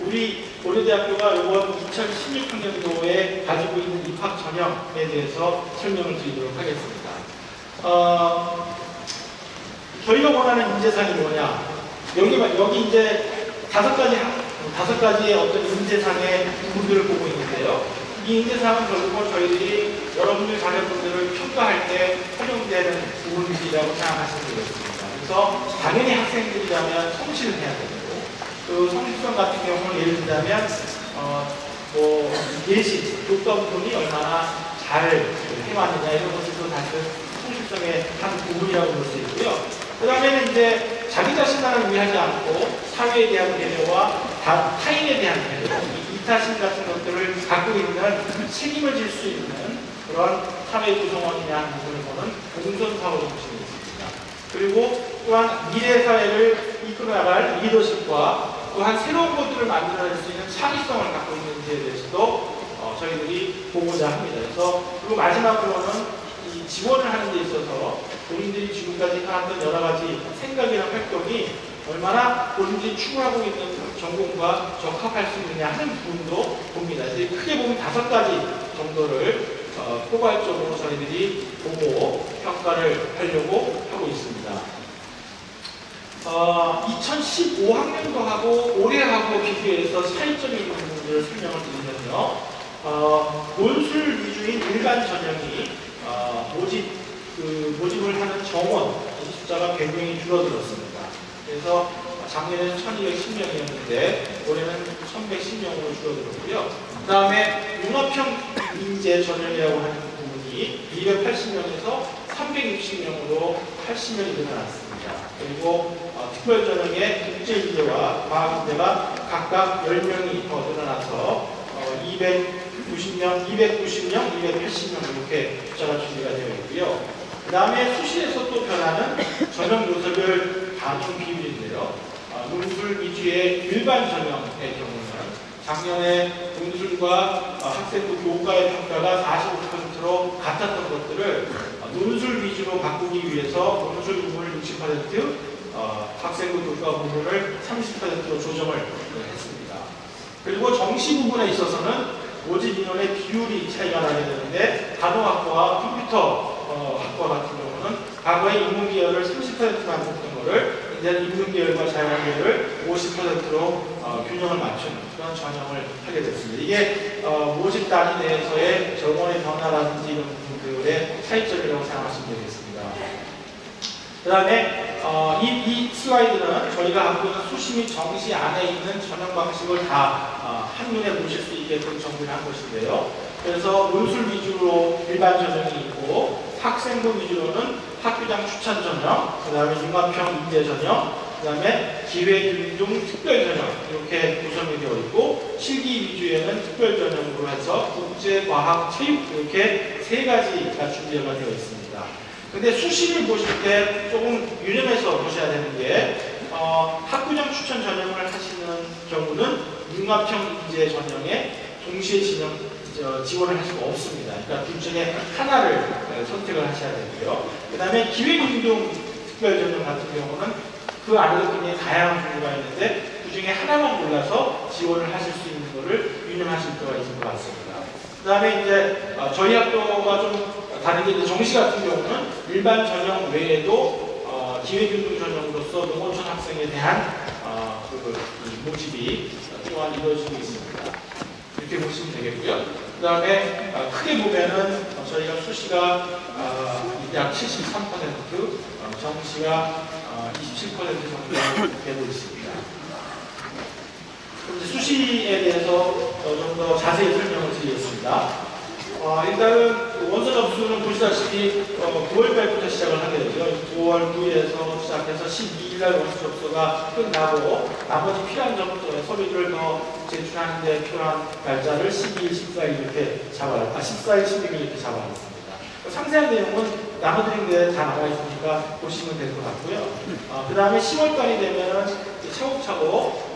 우리 고려대학교가 이번 2016학년도에 가지고 있는 입학 전형에 대해서 설명을 드리도록 하겠습니다. 저희가 원하는 인재상이 뭐냐? 여기 이제 다섯 가지의 어떤 인재상의 부분들을 보고 있는데요. 이 인재상은 결국은 저희들이 여러분들 자녀분들을 평가할 때 활용되는 부분들이라고 생각하시면 되겠습니다. 그래서 당연히 학생들이라면 성실을 해야 되고, 그 성실성 같은 경우는 예를 들자면 예시, 교과 부분이 얼마나 잘 해왔느냐 이런 것들도 사실 성실성의 한 부분이라고 볼 수 있고요. 그 다음에는 이제 자기 자신만을 위하지 않고 사회에 대한 배려와 타인에 대한 배려, 이타심 같은 것들을 갖고 있는 책임을 질 수 있는 그런 사회 구성원이라는 부분을 보는 공존사고 정신이 있습니다. 그리고 또한 미래 사회를 이끌어나갈 리더십과 또한 새로운 것들을 만들어낼 수 있는 창의성을 갖고 있는지에 대해서도 저희들이 보고자 합니다. 그리고 마지막으로는 이 지원을 하는 데 있어서 본인들이 지금까지 해왔던 여러 가지 생각이나 활동이 얼마나 본인들이 추구하고 있는 전공과 적합할 수 있느냐 하는 부분도 봅니다. 이제 크게 보면 5가지 정도를 포괄적으로 저희들이 보고 평가를 하려고 하고 있습니다. 2015학년도하고 올해하고 비교해서 차이점이 있는 부분들을 설명을 드리면요. 논술 위주인 일반 전형이 모집을 하는 정원 숫자가 굉장히 줄어들었습니다. 그래서 작년에는 1210명이었는데 올해는 1110명으로 줄어들었고요. 그 다음에 융합형 인재 전형이라고 하는 부분이 280명에서 360명으로 80명이 늘어났습니다. 그리고 특별 전형의 국제인재와 과학인재가 각각 10명이 더 늘어나서 290명, 280명 이렇게 숫자가 준비가 되어 있고요. 그 다음에 수시에서 또 변하는 전형 요소별 반영 비율인데요. 논술 위주의 일반 전형의 경우는 작년에 논술과 학생부 교과의 평가가 45%로 같았던 것들을 논술 위주로 바꾸기 위해서 논술 부분을 60%, 학생부 교과 부분을 30%로 조정을 했습니다. 그리고 정시 부분에 있어서는 모집 인원의 비율이 차이가 나게 되는데 간호학과와 컴퓨터 학과 같은 경우는 과거에 인문계열을 30%만 했던 거를 이제는 인문계열과 자연계열을 50%로 균형을 맞춘 그런 전형을 하게 됐습니다. 이게 모집 단위 내에서의 정원의 변화라든지 이런 부분들의 차이점이라고 생각하시면 되겠습니다. 그 다음에 이 슬라이드는 저희가 갖고 있는 수시 및 정시 안에 있는 전형 방식을 다 한눈에 보실 수 있게끔 정리를 한 것인데요. 그래서 논술 위주로 일반 전형이 있고 학생부 위주로는 학교장 추천 전형, 그 다음에 융합형 인재 전형, 그 다음에 기회균등 특별 전형 이렇게 구성이 되어 있고 실기 위주에는 특별 전형으로 해서 국제, 과학, 체육 이렇게 3가지가 준비가 되어 있습니다. 근데 수시를 보실 때 조금 유념해서 보셔야 되는 게 학교장 추천 전형을 하시는 경우는 융합형 인재 전형에 동시에 지원을 할 수가 없습니다. 그러니까 둘 중에 하나를 선택을 하셔야 되고요. 그 다음에 기회균등 특별 전형 같은 경우는 그 안에도 굉장히 다양한 종류가 있는데 그 중에 하나만 골라서 지원을 하실 수 있는 것을 유념하실 필요가 있을 것 같습니다. 그 다음에 이제 저희 학교가 좀 다른 게 정시 같은 경우는 일반 전형 외에도 기회균등 전형으로서 농어촌 학생에 대한 모집이 또한 이루어지고 있습니다. 이렇게 보시면 되겠고요. 그 다음에 크게 보면은 저희가 수시가 약 73%, 정시가 27% 정도 되고 있습니다. 그럼 이제 수시에 대해서 좀 더 자세히 설명을 드리겠습니다. 일단은 원서 접수는 보시다시피 9월 달부터 시작을 하게 되죠. 9월 9일에서 시작해서 12일날 원서 접수가 끝나고 나머지 필요한 서류를 더 제출하는 데 필요한 날짜를 12일, 14일 이렇게 14일, 16일 이렇게 잡아놨습니다. 상세한 내용은 나눠드린 데 다 나와 있으니까 보시면 될 것 같고요. 그 다음에 10월달이 되면은 차곡차곡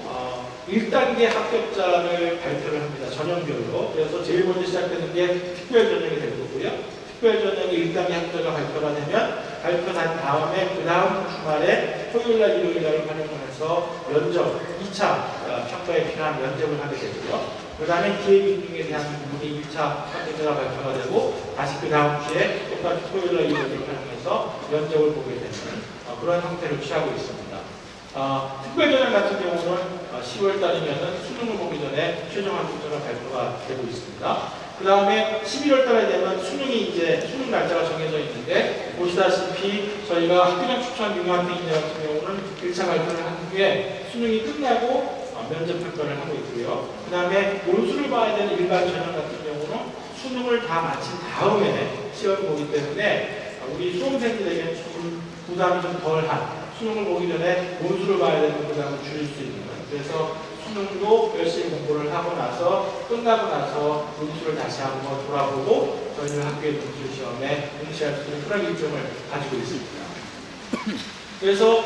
1단계 합격자를 발표를 합니다. 전형별로. 그래서 제일 먼저 시작되는 게 특별 전형이 될 거고요. 특별 전형이 1단계 합격자가 발표가 되면 발표한 다음에 그 다음 주말에 토요일날 일요일날을 활용해서 면접 2차 평가에 필요한 면접을 하게 되고요. 그 다음에 기획인중에 대한 부분이 1차 평가가 발표가 되고 다시 그 다음 주에 똑같이 토요일날 일요일을 활용해서 면접을 보게 되는 그런 형태를 취하고 있습니다. 특별전형 같은 경우는 10월 달이면 수능을 보기 전에 최종 합격자가 발표가 되고 있습니다. 그 다음에 11월 달에 되면 수능 날짜가 정해져 있는데, 보시다시피 저희가 학교장 추천 융합행위자 같은 경우는 1차 발표를 한 후에 수능이 끝나고 면접 평가를 하고 있고요. 그 다음에 논술을 봐야 되는 일반 전형 같은 경우는 수능을 다 마친 다음에 시험을 보기 때문에 우리 수험생들에게는 좀 부담이 좀 덜한, 수능을 보기 전에 논술을 봐야 되는 부담을 줄일 수 있는, 그래서 수능도 열심히 공부를 하고 나서 끝나고 나서 논술을 다시 한번 돌아보고 저희는 학교의 논술 시험에 응시할 수 있는 그런 일정을 가지고 있습니다. 그래서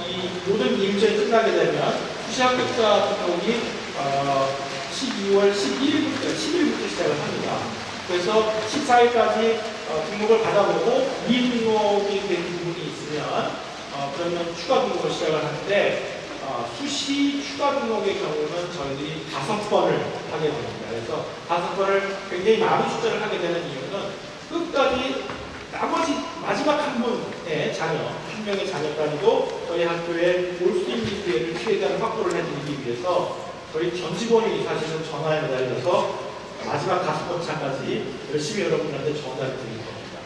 이 모든 일정이 끝나게 되면 수시 합격자 같은 경우는 12월 11일부터 시작을 합니다. 그래서 14일까지 등록을 받아보고 미등록이 된 부분이 있으면 그러면 추가 등록을 시작을 하는데, 수시 추가 등록의 경우는 저희들이 5번을 하게 됩니다. 그래서 5번을 굉장히 많은 숫자를 하게 되는 이유는 끝까지 나머지 마지막 한 분의 자녀, 한 명의 자녀까지도 저희 학교에 올 수 있는 기회를 최대한 확보를 해드리기 위해서 저희 전 직원이 사실은 전화에 매달려서 마지막 5번 차까지 열심히 여러분들한테 전화를 드릴 겁니다.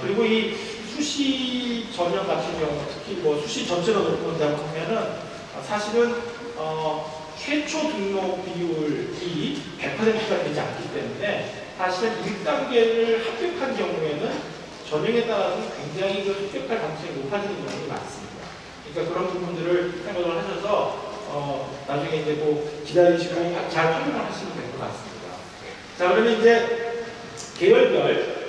그리고 이 수시 전형 같은 경우, 특히 수시 전체로 놓고 본다고 하면은 사실은 최초 등록 비율이 100%가 되지 않기 때문에 사실은 1단계를 합격한 경우에는 전형에 따라서는 굉장히 그 합격할 가능성이 높아지는 경우가 많습니다. 그러니까 그런 부분들을 생각을 하셔서 나중에 이제 기다리시고 잘 활용을 하시면 될 것 같습니다. 자, 그러면 이제 계열별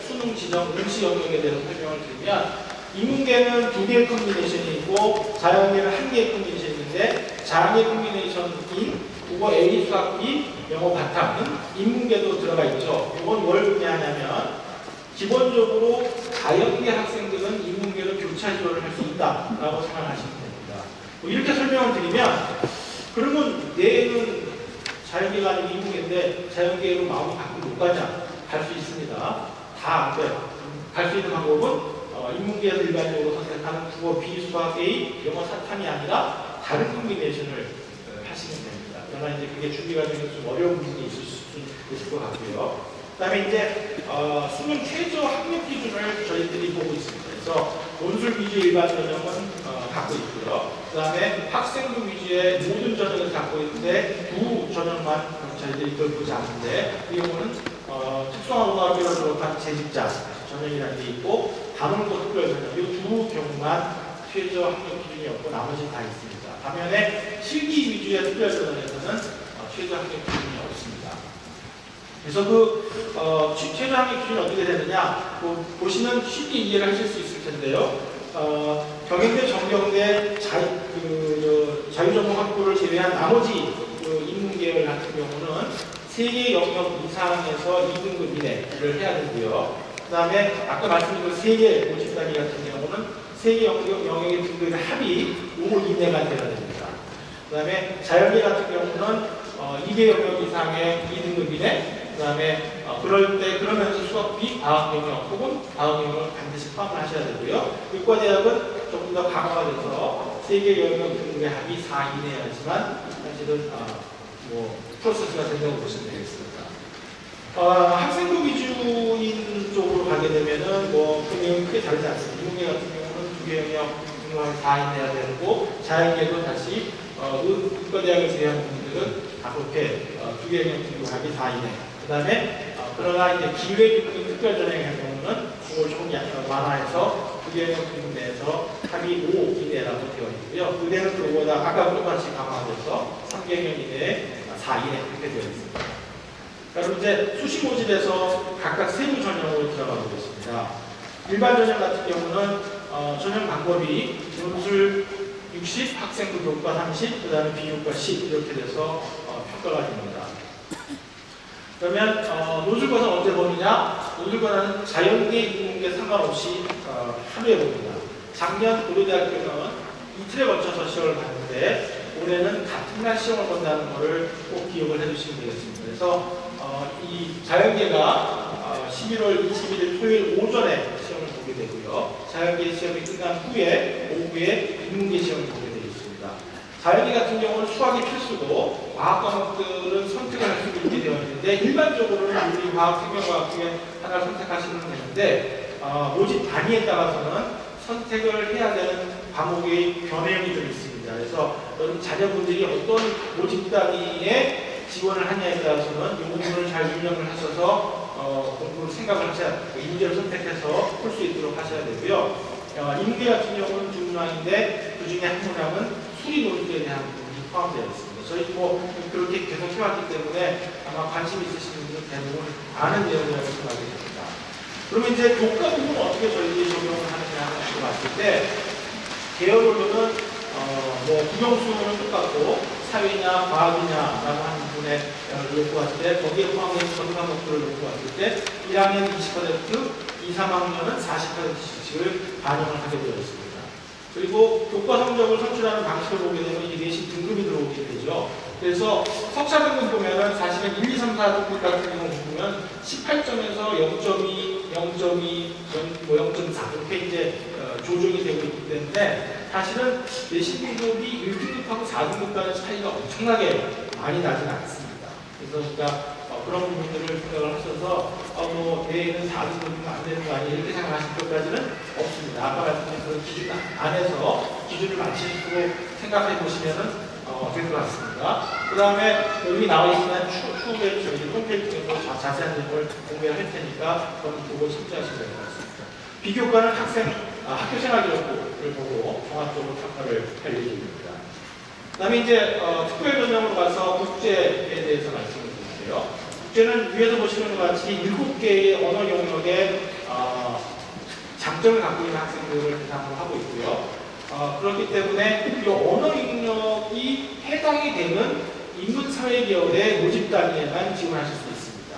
수능 지정 응시 영역에 대해서 설명을 드리면, 인문계는 2개의 컨비네이션이 있고 자연계는 1개의 컨비네이션이 있는데, 자연계 컨비네이션인 국어 A, 수학 B, 영어 바탕은 인문계도 들어가 있죠. 이건 뭘 의미하냐면 기본적으로 자연계 학생들은 인문계로 교차 지원을 할 수 있다라고 생각하시면 됩니다. 이렇게 설명을 드리면, 그러면 내는 자연계가 아니고 인문계인데 자연계로 마음이 가끔 못 가냐? 갈 수 있습니다. 다 안 돼요. 갈 수 있는 방법은 인문계에서 일반적으로 선택하는 국어 B, 수학 A, 영어 사탐이 아니라 다른 컨비네이션을 하시면 됩니다. 그러나 이제 그게 준비 과정에서 좀 어려운 부분이 있을 것 같고요. 그 다음에 이제 수능 최저 학력 기준을 저희들이 보고 있습니다. 그래서 논술 위주의 일반 전형은 갖고 있고요. 그 다음에 학생부 위주의 모든 전형을 갖고 있는데 두 전형만 저희들이 그걸 보지 않는데, 그 경우는 특성화고등학교를 졸업한 재직자 전형이라는 게 있고 단원고 특별 전형, 이 두 경우만 최저 학력 기준이 없고 나머지는 다 있습니다. 반면에 실기 위주의 특별 전형에서는 최저 학력 기준이 없습니다. 그래서 최저 학력 기준이 어떻게 되느냐, 보시면 쉽게 이해를 하실 수 있을 텐데요. 경영대, 정경대, 자유전공 학부를 제외한 나머지 인문계열 같은 경우는 3개 영역 이상에서 2등급 이내를 해야 되고요. 그 다음에 아까 말씀드린 3개 50단위 같은 경우는 3개 영역의 등급의 합이 5 이내가 되어야 됩니다. 그 다음에 자연계 같은 경우는 2개 영역 이상의 2등급 이내, 그 다음에 그러면서 수학 B, 과학 영역 혹은 과학 영역을 반드시 포함을 하셔야 되고요. 의과대학은 조금 더 강화가 돼서 3개 영역 등급의 합이 4 이내야지만 사실은 프로세스가 된다고 보시면 되겠습니다. 학생부 위주인 쪽으로 가게 되면은 그 내용이 크게 다르지 않습니다. 인문계 같은 경우는 2개 영역 등급이 4 이내야 되고, 자연계도 다시 의과대학을 제외한 분들은 다 그렇게 2개 영역 등급이 4 이내. 그 다음에 그러나 이제 기회교육 특별 전형의 경우는 그걸 조금 완화해서 2개 영역 등급 내에서 합이 5 이내라고 되어 있고요. 의대는 그거보다 아까 똑같이 강화돼서 3개 영역 이내에 4 이내 이렇게 되어 있습니다. 그럼 이제 수시 모집에서 각각 세부 전형으로 들어가 보겠습니다. 일반 전형 같은 경우는 전형 방법이 논술 60, 학생부 교과 30, 그 다음에 비교과 10 이렇게 돼서 평가가 됩니다. 그러면 노즐 권은 언제 보느냐? 노즐 권한은 자연계, 인공계 상관없이 하루에 봅니다. 작년 고려대학교는 이틀에 걸쳐서 시험을 봤는데 올해는 같은 날 시험을 본다는 것을 꼭 기억을 해주시면 되겠습니다. 그래서 이 자연계가 11월 21일 토요일 오전에 시험을 보게 되고요. 자연계 시험이 끝난 후에 오후에 인문계 시험을 보게 되어 있습니다. 자연계 같은 경우는 수학이 필수고 과학 과목들은 선택을 할 수 있게 되어 있는데 일반적으로는 물리, 화학, 생명과학 중에 하나를 선택하시면 되는데 모집 단위에 따라서는 선택을 해야 되는 과목의 변형이 좀 있습니다. 그래서 여러분 자녀분들이 어떤 모집 단위에 지원을 하냐에 따라서는 이 부분을 잘 유념을 하셔서 공부를 생각을 하셔야, 이 문제를 선택해서 풀 수 있도록 하셔야 되고요. 인문계 같은 경우는 두 문항인데 그 중에 한 문항은 수리 논술에 대한 부분이 포함되어 있습니다. 저희 그렇게 계속 해왔기 때문에 아마 관심 있으신 분들은 대부분 아는 내용이라고 생각이 됩니다. 그러면 이제 교과 부분은 어떻게 저희들이 적용을 하느냐 봤을 때 계열별로는 국영수는 똑같고 사회냐 과학이냐라고 하는 부분에 놓고 봤을 때 거기에 포함된 전 과목들을 놓고 봤을 때 1학년 20%, 2, 3학년은 40%씩을 반영을 하게 되어 있습니다. 그리고 교과 성적을 선출하는 방식을 보게 되면 이게 내신 등급이 들어오게 되죠. 그래서 석사 등급 보면은 사실은 1, 2, 3, 4 등급 같은 경우 보면 18점에서 0.2, 0.2, 0.4 이렇게 이제 조정이 되고 있기 때문에 사실은 내신 등급이 1등급하고 4등급 간의 차이가 엄청나게 많이 나지는 않습니다. 그래서 그러니까 그런 부분들을 생각을 하셔서 내일은 4등급이면 안 되는 거 아니에요? 이렇게 생각하실 것까지는 없습니다. 아까 말씀드린 그런 기준 안에서 기준을 맞추시고 생각해 보시면은 될 것 같습니다. 그 다음에 여기 나와 있는 추후에 저희 홈페이지 통해서 자세한 내용을 공개를 할 테니까 그건 보고 참조하시면 될 것 같습니다. 비교과는 학교 생활 기록부를 보고 종합적으로 평가를 할 예정입니다. 그 다음에 이제 특별 전형으로 가서 국제에 대해서 말씀을 드릴게요. 국제는 위에서 보시는 것 같이 7개의 언어 영역의 장점을 갖고 있는 학생들을 대상으로 하고 있고요. 그렇기 때문에 이 언어 영역이 해당이 되는 인문사회 계열의 모집 단위에만 지원하실 수 있습니다.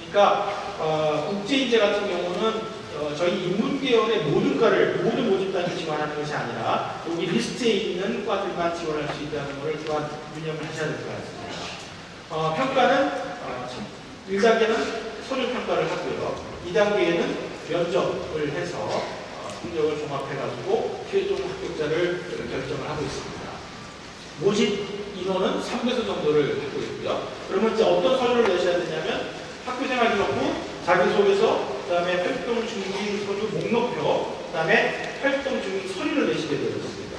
그러니까 국제인재 같은 경우는 저희 인문 계열의 모든 모집 단위를 지원하는 것이 아니라 여기 리스트에 있는 과들만 지원할 수 있다는 것을 또한 유념을 하셔야 될 것 같습니다. 평가는 1단계는 서류 평가를 하고요. 2단계에는 면접을 해서 성적을 종합해가지고 최종 합격자를 결정을 하고 있습니다. 모집 인원은 3배수 정도를 갖고 있고요. 그러면 이제 어떤 서류를 내셔야 되냐면 학교생활 기록부, 자기소개서, 그 다음에 활동 준비 서류 목록표, 그 다음에 활동 준비 서류를 내시게 되어 있습니다.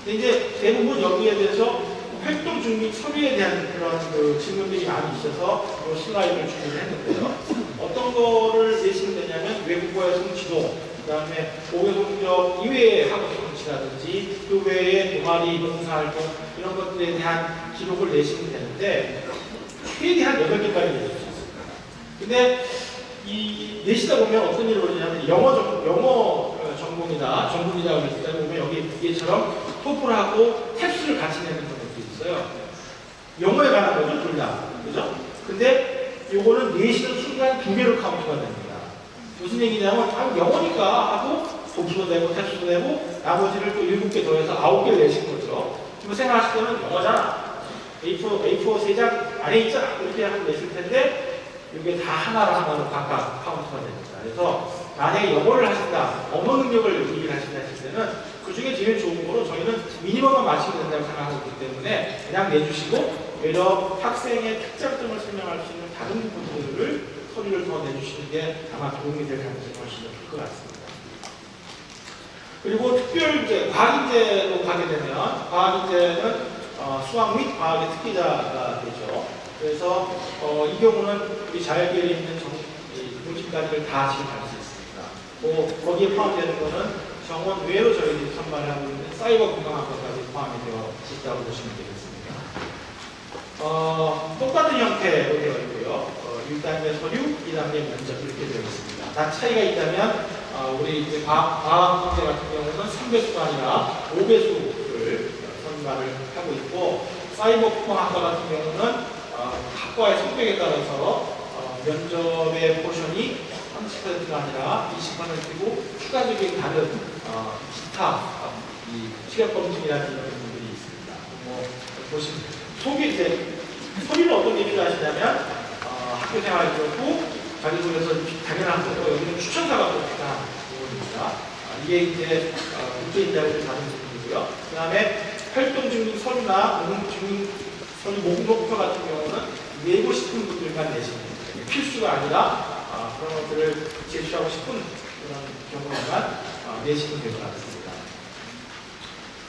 근데 이제 대부분 여기에 대해서 활동 준비 서류에 대한 그런 질문들이 많이 있어서 이 슬라이드를 준비를 했는데요. 어떤 거를 내시면 되냐면 외국어의 성취도, 그 다음에 5개 성적 이외의 학업 성취라든지 그 외에 동아리, 봉사활동 이런 것들에 대한 기록을 내시면 되는데 최대한 8개까지 내실 수 있습니다. 근데 이 내시다 보면 어떤 일이 벌어지냐면 영어 전공이나 전문이라고 했을 때 보면 여기 얘처럼 토플하고 탭스를 같이 내는 경우도 있어요. 영어에 관한 거죠, 둘 다. 그죠? 근데 요거는 내시는 순간 2개로 카운트가 됩니다. 무슨 얘기냐면 영어니까 하고 복수도 되고 탭스도 되고 나머지를 또 7개 더해서 9개를 내신 거죠. 지금 생각하실 때는 영어잖아. A4 3장 안에 있잖아. 이렇게 하고 내실 텐데 이게 다 하나로 각각 카운트가 됩니다. 그래서 만약에 영어를 하신다, 언어 능력을 얘기를 하신다 했을 때는 그 중에 제일 좋은 거로 저희는 미니멈만 맞추면 된다고 생각하고 있기 때문에 그냥 내주시고 오히려 학생의 특장점을 설명할 수 있는 다른 부분들을 서류를 더 내주시는 게 아마 도움이 될 가능성이 훨씬 더 클 것 같습니다. 그리고 특별인재, 과학인재로 가게 되면 과학인재는 수학 및 과학의 특기자가 되죠. 그래서 이 경우는 우리 자율계열에 있는 모집까지를 다 지원할 수 있습니다. 거기에 포함되는 거는 정원 외로 저희들이 선발을 하고 있는 사이버 건강학과까지 포함이 되어 있다고 보시면 되겠습니다. 똑같은 형태로 되어 있고요. 1단계 서류, 2단계 면접 이렇게 되어 있습니다. 다 차이가 있다면 우리 이제 과학 문제 같은 경우는 3배수가 아니라 5배수를 선발을 하고 있고 사이버 공학과 같은 경우는 학과의 성격에 따라서 면접의 포션이 30%가 아니라 20%고 추가적인 다른 기타 이 시각 검증이라는 이런 부분들이 있습니다. 뭐 보시면 소리는 어떤 의미가 하시냐면 학교 생활이 그렇고 자기소개서 당연한 거고 여기는 추천사가 꼭 필요한 부분입니다. 이게 이제 국제인자를 받은 부분이고요. 그 다음에 활동 증빙 서류나 모금 증빙 서류 모금목표 같은 경우는 내고 싶은 분들만 내시는 거예요. 필수가 아니라 그런 것들을 제출하고 싶은 그런 경우에만 내시면 될 것 같습니다.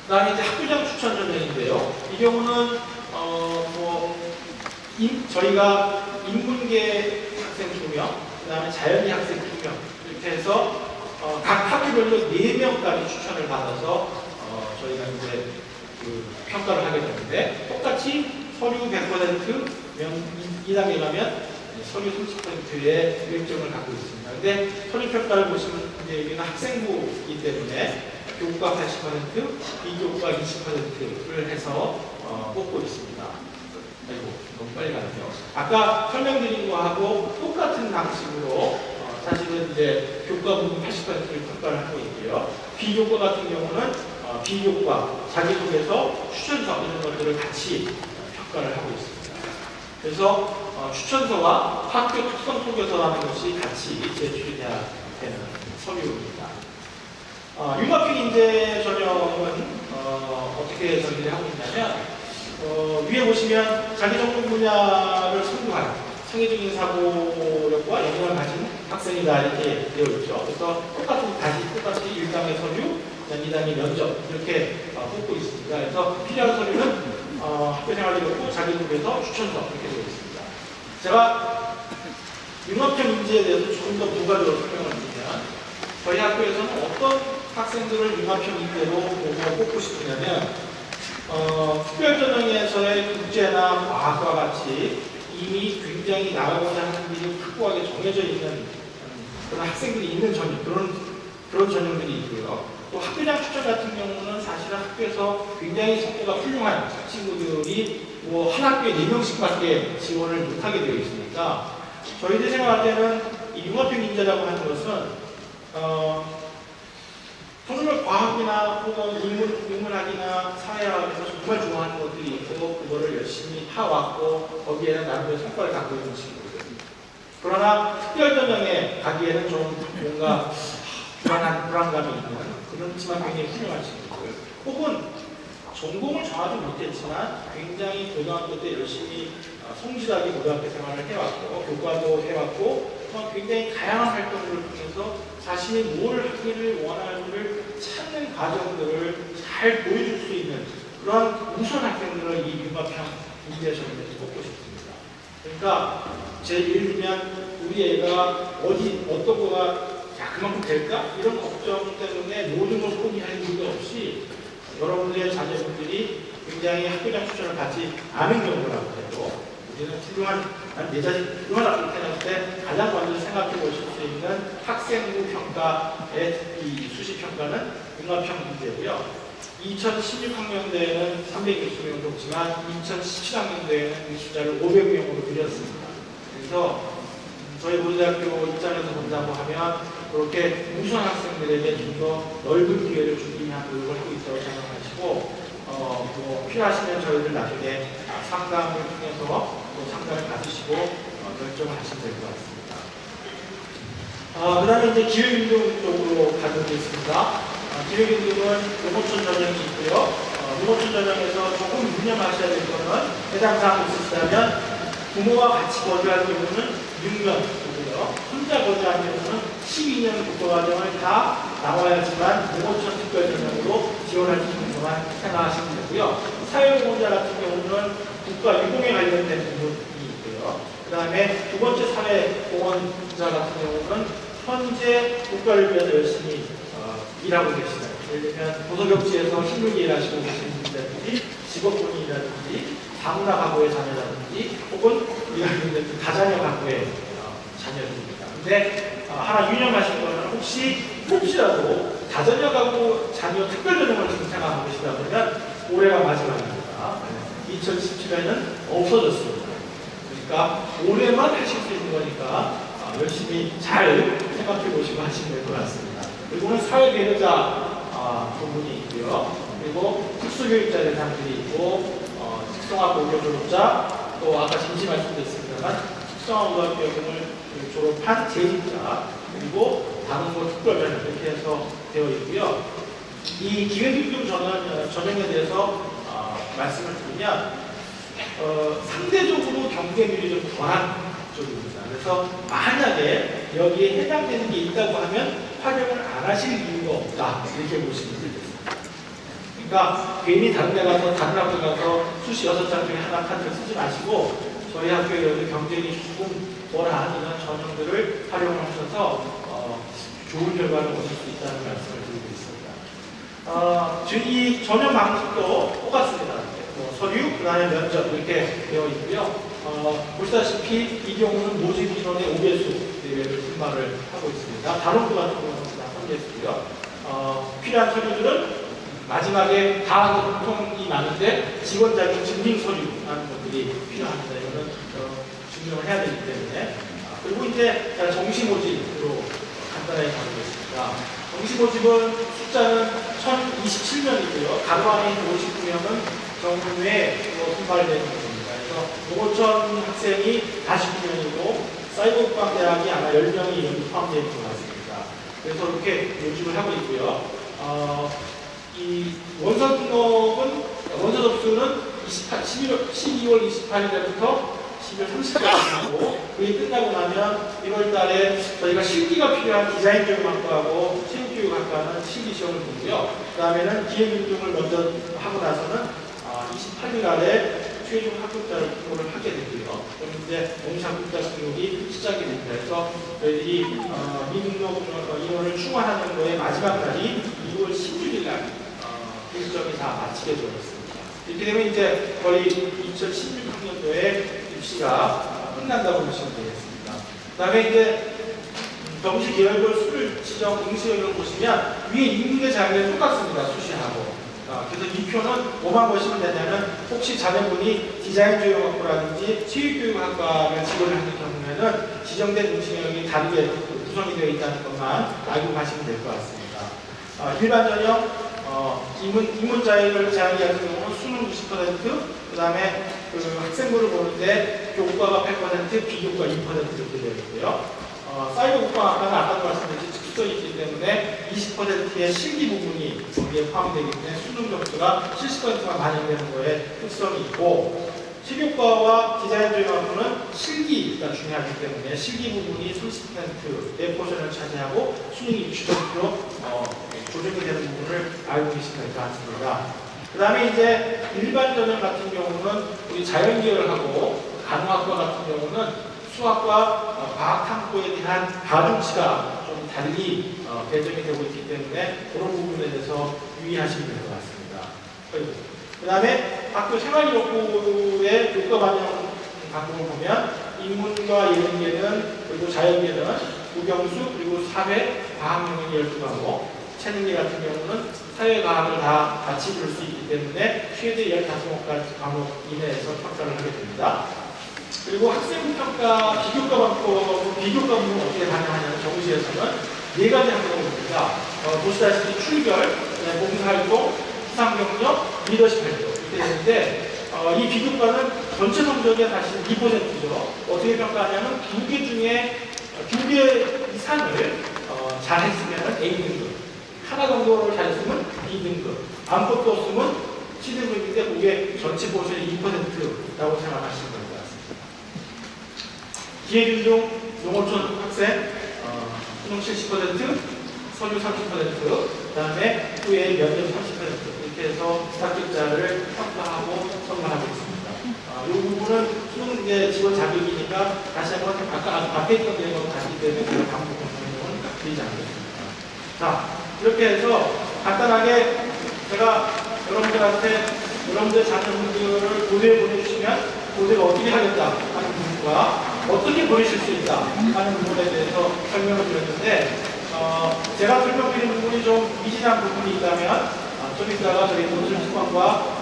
그 다음에 이제 학교장 추천 전형인데요. 이 경우는 저희가 인문계 학생 2명, 그 다음에 자연이 학생 2명 이렇게 해서 각 학교별로 4명까지 추천을 받아서 저희가 이제 평가를 하게 되는데 똑같이 서류 100% 2단계 가면 서류 30%의 일정을 갖고 있습니다. 근데 서류 평가를 보시면 이제 여기는 학생부이기 때문에 교과 80%, 비교과 20%를 해서 뽑고 있습니다. 아이고, 너무 빨리 가네요. 아까 설명드린 거하고 똑같은 방식으로 사실은 이제 교과 부분 80%를 평가를 하고 있고요. 비교과 같은 경우는 비교과, 자기소개서, 추천서 이런 것들을 같이 평가를 하고 있습니다. 그래서 추천서와 학교 특성 소개서라는 것이 같이 제출이 돼야 되는 서류입니다. 융합형 인재 전형은 어떻게 전개를 하고 있냐면 위에 보시면 자기 전공 분야를 선구한 창의적인 사고력과 역량을 가진 학생이다 이렇게 되어 있죠. 그래서 똑같이 1단계 서류, 2단계 면접 이렇게 뽑고 있습니다. 그래서 필요한 서류는 학교생활 기록부, 자기소개서, 추천서 이렇게 되어 있습니다. 제가 융합형 인재에 대해서 조금 더 부가적으로 설명을 드리면 저희 학교에서는 어떤 학생들을 융합형 인재로 뽑고 싶으냐면 특별전형에서의 국제나 과학과 같이 이미 굉장히 나가고자 하는 길이 확고하게 정해져 있는 그런 학생들이 있는 전형, 그런 전형들이 있고요. 또 학교장 추천 같은 경우는 사실은 학교에서 굉장히 성과가 훌륭한 친구들이 한 학교에 4명씩밖에 지원을 못하게 되어 있으니까 저희들 생각할 때는 이 융합형 인재라고 하는 것은 정말 과학이나 혹은 인문학이나 사회학에서 정말 좋아하는 것들이 있고 그거를 열심히 파왔고 거기에는 나름대로 성과를 갖고 있는 친구들. 그러나 특별전형에 가기에는 좀 뭔가 불안감이 있는 그렇지만 굉장히 훌륭한 친구들. 혹은 전공을 정하지 못했지만 굉장히 고등학교 때 열심히 성실하게 고등학교 생활을 해왔고 교과도 해왔고 굉장히 다양한 활동들을 통해서 자신이 뭘 하기를 원하는지를 찾는 과정들을 잘 보여줄 수 있는 그런 우수한 학생들을 이 융합형 인재 전형에서 뽑고 싶습니다. 그러니까 제 예를 들면 우리 애가 어떤 거가 그만큼 될까? 이런 걱정 때문에 모든 것을 포기할 이유가 없이 여러분들의 자녀분들이 굉장히 학교장 추천을 받지 않은 경우라고 해도 우리는 내 자신 훌륭한 학교를 태어날 때 가장 먼저 생각해 보실 수 있는 학생부 평가의 이 수시 평가는 융합형 인재고요. 2016학년대에는 360명 뽑지만 2017학년대에는 이 숫자를 500명으로 늘렸습니다. 그래서 저희 고려대학교 입장에서 본다고 하면 그렇게 우수한 학생들에게 좀 더 넓은 기회를 주기 위한 노력을 하고 있다고 생각하시고 필요하시면 저희들 나중에 상담을 통해서 상담을 받으시고 결정을 하시면 될 것 같습니다. 그 다음에 이제 기획인증 쪽으로 가보겠습니다. 기획인증은 로모촌 전형이 있고요. 로모촌 전형에서 조금 유념하셔야 될 것은 해당 사항이 있으시다면 부모와 같이 거주할 경우는 6년이고요. 혼자 거주할 경우는 12년 국가과정을 다 나와야지만 로모촌 특별전형으로 지원할 정도만 생각하시면 되고요. 사회보호자 같은 경우는 국가 유공에 관련된 부분이 있고요. 그 다음에 두 번째 사회보호자 같은 경우는 현재 국가를 위해서 열심히 일하고 계시다. 예를 들면 도서격지에서 힘들게 일하시고 계시는 분이라든지 직업군인이라든지 다문화 가구의 자녀라든지 혹은 우리가 있는 다자녀 가구의 자녀들입니다. 근데 하나 유념하실 거는 혹시라도 다자녀 가구 자녀 특별전형을 지금 생각하고 계시다 보면 올해가 마지막입니다. 2017년에는 없어졌습니다. 그러니까 올해만 하실 수 있는 거니까 열심히 잘 생각해 보시고 하시면 될 것 같습니다. 그리고는 사회배려자 부분이 있고요. 그리고 특수교육자 대상들이 있고 특성화고교 졸업자, 또 아까 잠시 말씀드렸습니다만 특성화고등학교를 졸업한 재직자, 그리고 다른 특별자녀 이렇게 해서 되어 있고요. 이 기회등록 전형에 대해서 말씀을 드리면 상대적으로 경쟁률이 좀 덜한 쪽입니다. 그래서 만약에 여기에 해당되는 게 있다고 하면 활용을 안 하실 이유가 없다 이렇게 보시면 되겠습니다. 그러니까 괜히 다른 데 가서 다른 학교 가서 수시 6장 중에 하나 카드를 쓰지 마시고 저희 학교에 여기 경쟁이 조금 덜한 이런 전형들을 활용을 하셔서 좋은 결과를 얻을 수 있다는 말씀을 드리고 있습니다. 이 전형 방식도 똑같습니다. 서류, 그 다음에 면접 이렇게 되어 있고요. 보시다시피 이 경우는 모집 인원의 5배수 대회를 분발을 하고 있습니다. 단원부 같은 경우는 그냥 3배수고요. 필요한 서류들은 마지막에 다 공통이 많은데 직원 자격 증빙 서류라는 것들이 필요합니다. 이거는 증명을 해야 되기 때문에. 그리고 이제 정시 모집으로 간단하게 가보겠습니다. 정시 모집은 숫자는 1027명이고요. 가로 안에 있는 59명은 정부에 분발되는 겁니다. 그래서 농어촌 학생이 49명이고 사이버국방대학이 아마 10명이 여기 포함되어 있는 것 같습니다. 그래서 이렇게 모집을 하고 있고요. 이 원서 등록은 원서 접수는 12월 28일부터 12월 30일까지 하고 그게 끝나고 나면 1월 달에 저희가 실기가 필요한 디자인교육학과하고 체육교육학과는 실기 시험을 보고요. 그 다음에는 기획운동을 먼저 하고 나서는 28일 날에 최종 합격자를 등록을 하게 되고요. 그럼 이제 동시 합격자 등록이 시작이 됩니다. 그래서 저희들이 미등록 인원을 충원하는 거에 마지막 날이 2월 16일 날 일정이 다 마치게 되었습니다. 이렇게 되면 이제 거의 2016학년도에 입시가 끝난다고 보시면 되겠습니다. 그 다음에 이제 정시 계열별 수를 지정 응시형을 보시면 위에 인문계 자격이 똑같습니다. 수시하고. 그래서 이 표는 뭐만 보시면 되냐면 혹시 자녀분이 디자인교육학과라든지 체육교육학과를 지원을 하는 경우에는 지정된 응시형이 다르게 구성이 되어 있다는 것만 알고 가시면 될 것 같습니다. 일반 전형 인문 자격을 제한이 같은 경우는 수능 90%, 그 다음에 학생부를 보는데 교과가 8%, 비교과 2% 이렇게 되어 있고요. 사이버 국방학과는 아까도 말씀드렸듯이 특성이 있기 때문에 20%의 실기 부분이 여기에 포함되기 때문에 수능 점수가 70%가 반영되는 거에 특성이 있고, 체육과와 디자인조형학부는 실기가 중요하기 때문에 실기 부분이 30%의 포션을 차지하고 수능이 60% 조정이 되는 부분을 알고 계시면 될 것 같습니다. 그 다음에 이제 일반 전형 같은 경우는 우리 자연계열하고 간호학과 같은 경우는 수학과 과학탐구에 대한 가중치가 좀 달리 배정이 되고 있기 때문에 그런 부분에 대해서 유의하시면 될 것 같습니다. 그 다음에 학교 생활기록부의 교과 반영 방법을 보면 인문과 예능계는 그리고 자연계는 국영수 그리고 사회, 과학 영역이 12과목, 체능계 같은 경우는 사회과학을 다 같이 볼 수 있기 때문에 최대 15과목 이내에서 평가를 하게 됩니다. 그리고 학생평가 비교과 방법, 비교과 부분은 어떻게 반영하냐면 정시에서는 4가지 항목을 봅니다. 보시다시피 출결, 봉사활동, 수상경력, 리더십 활동 이렇게 되는데 이 비교과는 전체 성적의 사실 2%죠. 어떻게 평가하냐면 2개 중에 2개 이상을 잘했으면 A등급, 하나 정도를 잘했으면 B등급, 아무것도 없으면 C등급인데 그게 전체 포션의 2%라고 생각하시면 됩니다. 기회균중 농어촌 학생 수능 70%, 서류 30%, 그 다음에 후에 면접 30% 이렇게 해서 합격자를 평가하고 선발하고 있습니다. 이 부분은 수능 지원 자격이니까 다시 한번 아까 앞에 있던 내용으로 갔기 때문에 제가 반복 설명은 드리지 않겠습니다. 자, 이렇게 해서 간단하게 제가 여러분들 자녀분들을 고대에 보내주시면 고대가 어떻게 하겠다 하는 부분과 어떻게 보내실 수 있다 하는 부분에 대해서 설명을 드렸는데 제가 설명드린 부분이 좀 미진한 부분이 있다면 좀 이따가 저희 논술 특강과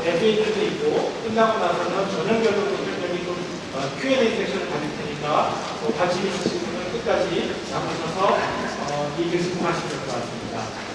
FAQ도 있고 끝나고 나서는 전형별로 설명이 좀 Q&A 섹션을 가질 테니까 관심 있으신 분은 끝까지 남으셔서 이 교수 하시면 될 것 같습니다.